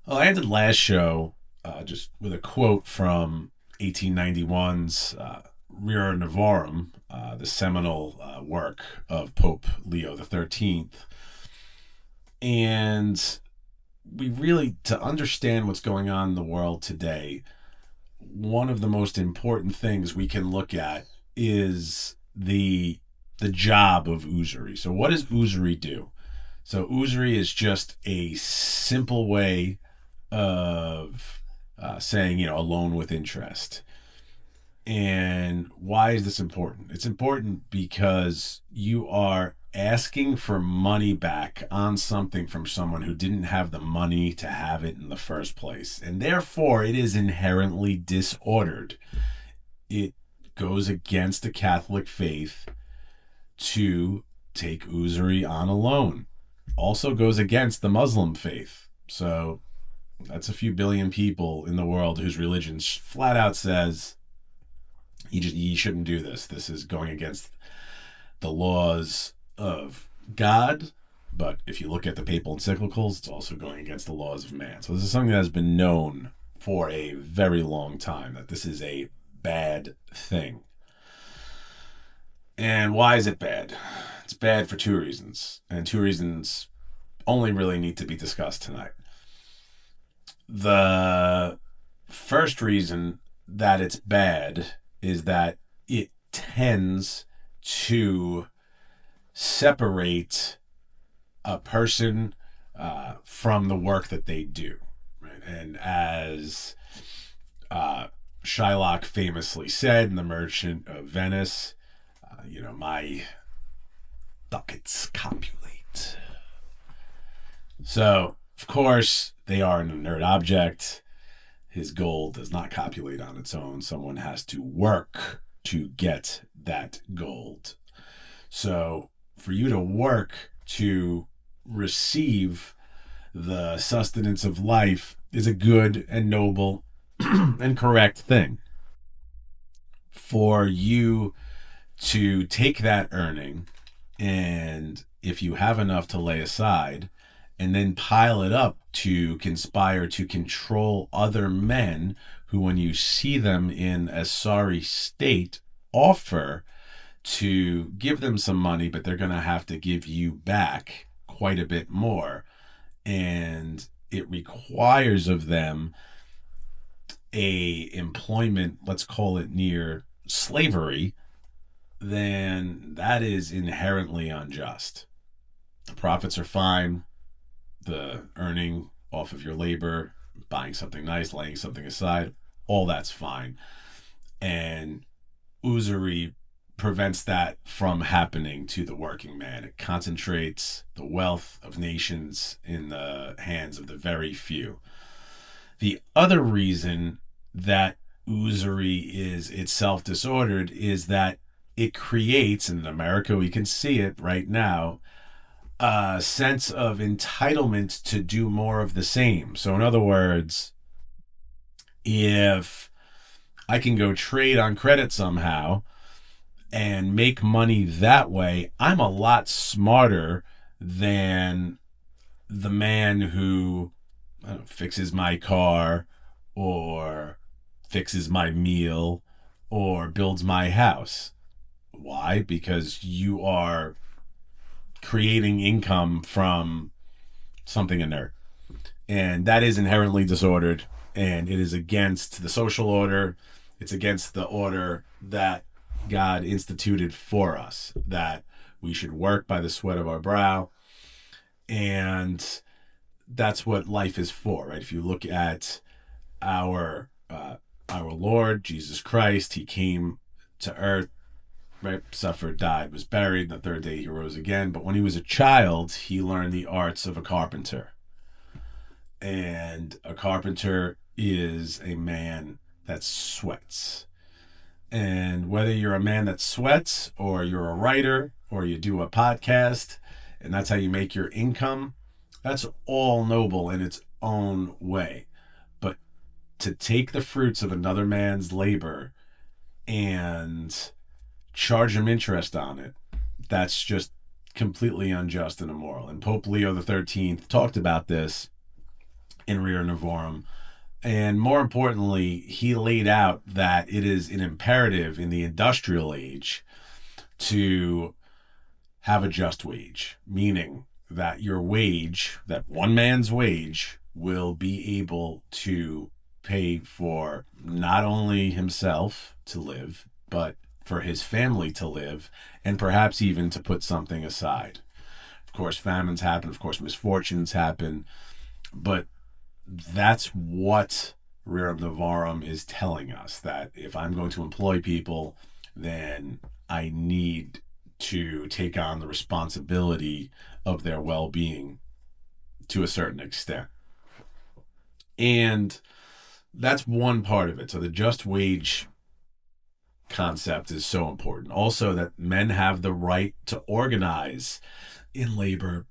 Well, I ended last show just with a quote from 1891's Rerum Novarum, the seminal work of Pope Leo XIII. And we really, to understand what's going on in the world today, one of the most important things we can look at is the job of usury. So what does usury do? So usury is just a simple way of saying, a loan with interest. And why is this important? It's important because you are asking for money back on something from someone who didn't have the money to have it in the first place. And therefore, it is inherently disordered. It goes against the Catholic faith to take usury on a loan. Also goes against the Muslim faith. So that's a few billion people in the world whose religion flat out says you shouldn't do this. This is going against the laws of God. But if you look at the papal encyclicals, it's also going against the laws of man. So this is something that has been known for a very long time, that this is a bad thing. And why is it bad? It's bad for two reasons. And two reasons only really need to be discussed tonight. The first reason that it's bad is that it tends to separate a person from the work that they do. Right? And as Shylock famously said in The Merchant of Venice, my ducats copulate. So, of course, they are an inert object. His gold does not copulate on its own. Someone has to work to get that gold. So for you to work to receive the sustenance of life is a good and noble and correct thing. For you to take that earning, and if you have enough to lay aside, and then pile it up to conspire to control other men who, when you see them in a sorry state, offer to give them some money, but they're going to have to give you back quite a bit more. And it requires of them a employment, let's call it near slavery, then that is inherently unjust. The profits are fine. The earning off of your labor, buying something nice, laying something aside, all that's fine. And usury prevents that from happening to the working man. It concentrates the wealth of nations in the hands of the very few. The other reason that usury is itself disordered is that it creates, and in America we can see it right now, a sense of entitlement to do more of the same. So in other words, if I can go trade on credit somehow and make money that way, I'm a lot smarter than the man who fixes my car or fixes my meal or builds my house. Why? Because you are creating income from something inert. And that is inherently disordered, and it is against the social order. It's against the order that God instituted for us, that we should work by the sweat of our brow. And that's what life is for, right? If you look at our Lord Jesus Christ, he came to earth, right? Suffered, died, was buried. And the third day he rose again. But when he was a child, he learned the arts of a carpenter. And a carpenter is a man that sweats. And whether you're a man that sweats, or you're a writer, or you do a podcast, and that's how you make your income, that's all noble in its own way. But to take the fruits of another man's labor and charge him interest on it, that's just completely unjust and immoral. And Pope Leo XIII talked about this in Rerum Novarum. And more importantly, he laid out that it is an imperative in the industrial age to have a just wage, meaning that your wage, that one man's wage, will be able to pay for not only himself to live, but for his family to live, and perhaps even to put something aside. Of course, famines happen, of course, misfortunes happen, but that's what Rerum Novarum is telling us, that if I'm going to employ people, then I need to take on the responsibility of their well-being to a certain extent. And that's one part of it. So the just wage concept is so important. Also, that men have the right to organize in labor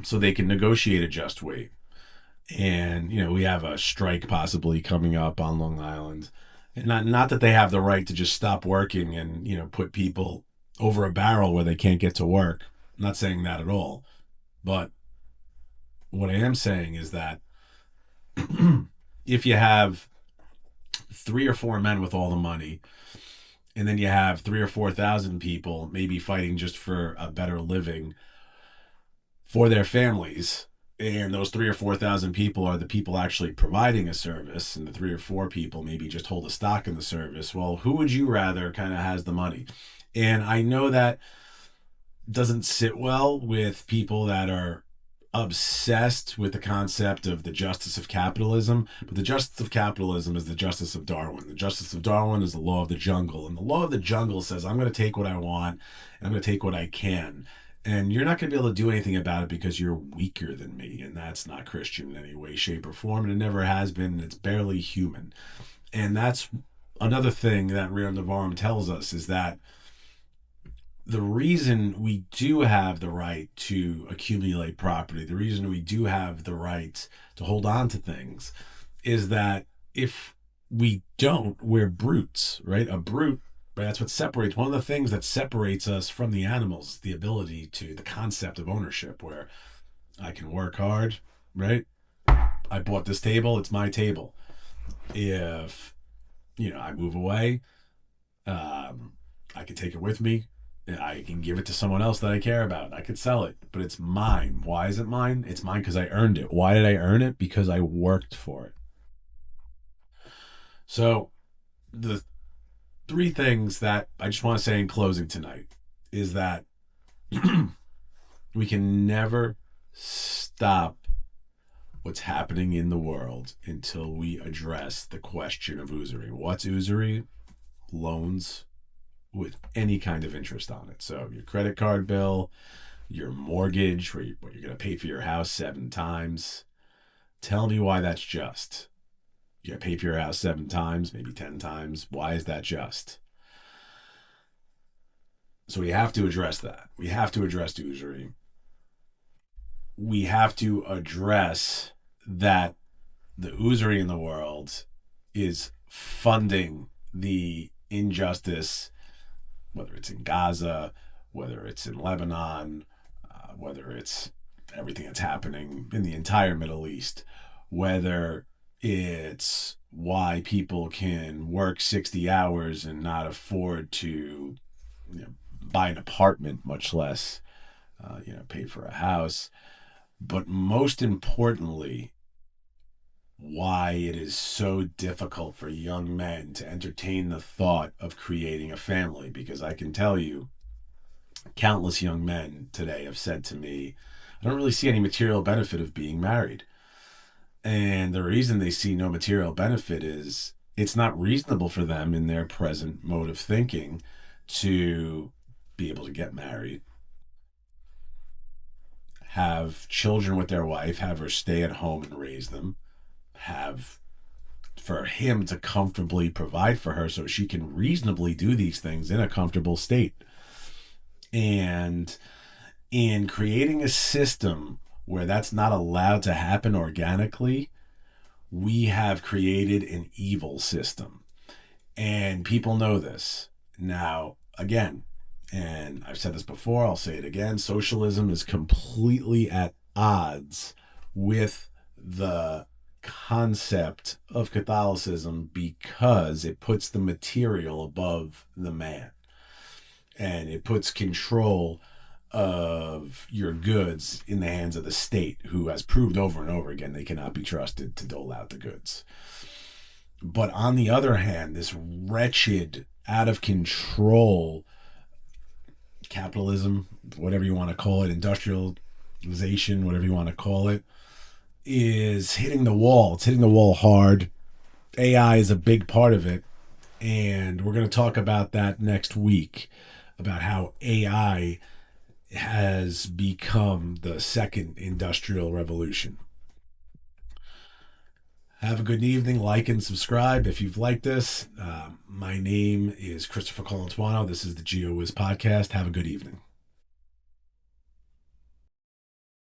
so they can negotiate a just wage. And, we have a strike possibly coming up on Long Island. And not that they have the right to just stop working and, put people over a barrel where they can't get to work. I'm not saying that at all. But what I am saying is that if you have 3 or 4 men with all the money, and then you have 3,000 or 4,000 people maybe fighting just for a better living for their families, and those 3,000 or 4,000 people are the people actually providing a service, and the 3 or 4 people maybe just hold a stock in the service, well, who would you rather kind of has the money? And I know that doesn't sit well with people that are obsessed with the concept of the justice of capitalism, but the justice of capitalism is the justice of Darwin. The justice of Darwin is the law of the jungle, and the law of the jungle says I'm going to take what I want and I'm going to take what I can, and you're not going to be able to do anything about it because you're weaker than me, and that's not Christian in any way, shape, or form, and it never has been, and it's barely human. And that's another thing that Rerum Novarum tells us, is that the reason we do have the right to accumulate property, the reason we do have the right to hold on to things, is that if we don't, we're brutes, right? A brute, right? That's what separates, one of the things that separates us from the animals, the ability to, the concept of ownership, where I can work hard, right? I bought this table, it's my table. If, I move away, I can take it with me. I can give it to someone else that I care about. I could sell it, but it's mine. Why is it mine? It's mine because I earned it. Why did I earn it? Because I worked for it. So the 3 things that I just want to say in closing tonight is that we can never stop what's happening in the world until we address the question of usury. What's usury? Loans with any kind of interest on it. So your credit card bill, your mortgage, what you're going to pay for your house 7 times. Tell me why that's just. You got to pay for your house 7 times, maybe 10 times. Why is that just? So we have to address that. We have to address usury. We have to address that the usury in the world is funding the injustice, whether it's in Gaza, whether it's in Lebanon, whether it's everything that's happening in the entire Middle East, whether it's why people can work 60 hours and not afford to buy an apartment, much less pay for a house. But most importantly, why it is so difficult for young men to entertain the thought of creating a family. Because I can tell you, countless young men today have said to me, I don't really see any material benefit of being married. And the reason they see no material benefit is it's not reasonable for them in their present mode of thinking to be able to get married, have children with their wife, have her stay at home and raise them, have for him to comfortably provide for her so she can reasonably do these things in a comfortable state. And in creating a system where that's not allowed to happen organically, we have created an evil system. And people know this. Now, again, and I've said this before, I'll say it again, socialism is completely at odds with the concept of Catholicism because it puts the material above the man, and it puts control of your goods in the hands of the state, who has proved over and over again they cannot be trusted to dole out the goods. But on the other hand, this wretched, out of control capitalism, whatever you want to call it, industrialization, whatever you want to call it, is hitting the wall. It's hitting the wall hard. AI is a big part of it. And we're going to talk about that next week, about how AI has become the second industrial revolution. Have a good evening. Like and subscribe if you've liked this. My name is Christopher Colantuono. This is the Geowizdom Podcast. Have a good evening.